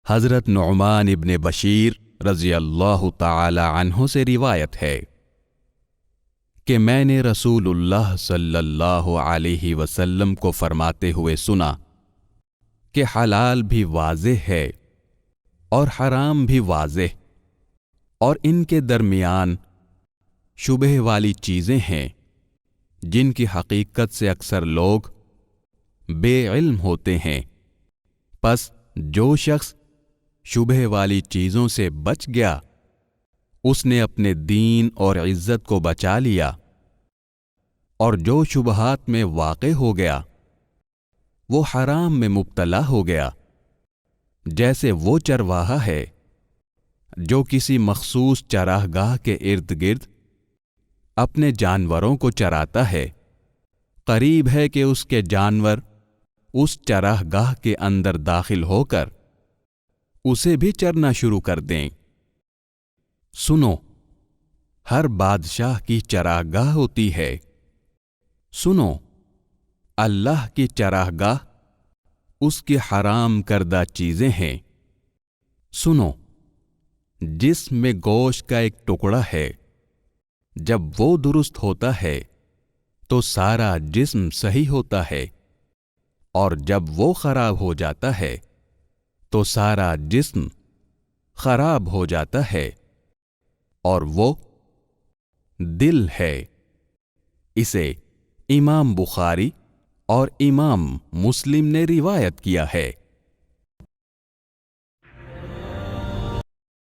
حضرت نعمان ابن بشیر رضی اللہ تعالی عنہ سے روایت ہے کہ میں نے رسول اللہ صلی اللہ علیہ وسلم کو فرماتے ہوئے سنا کہ حلال بھی واضح ہے اور حرام بھی واضح، اور ان کے درمیان شبہ والی چیزیں ہیں جن کی حقیقت سے اکثر لوگ بے علم ہوتے ہیں۔ پس جو شخص شبہ والی چیزوں سے بچ گیا اس نے اپنے دین اور عزت کو بچا لیا، اور جو شبہات میں واقع ہو گیا وہ حرام میں مبتلا ہو گیا، جیسے وہ چرواہا ہے جو کسی مخصوص چراہ گاہ کے ارد گرد اپنے جانوروں کو چراتا ہے، قریب ہے کہ اس کے جانور اس چراہ گاہ کے اندر داخل ہو کر اسے بھی چرنا شروع کر دیں۔ سنو، ہر بادشاہ کی چراہ گاہ ہوتی ہے۔ سنو، اللہ کی چراہ گاہ اس کی حرام کردہ چیزیں ہیں۔ سنو، جسم میں گوشت کا ایک ٹکڑا ہے، جب وہ درست ہوتا ہے تو سارا جسم صحیح ہوتا ہے، اور جب وہ خراب ہو جاتا ہے تو سارا جسم خراب ہو جاتا ہے، اور وہ دل ہے۔ اسے امام بخاری اور امام مسلم نے روایت کیا ہے۔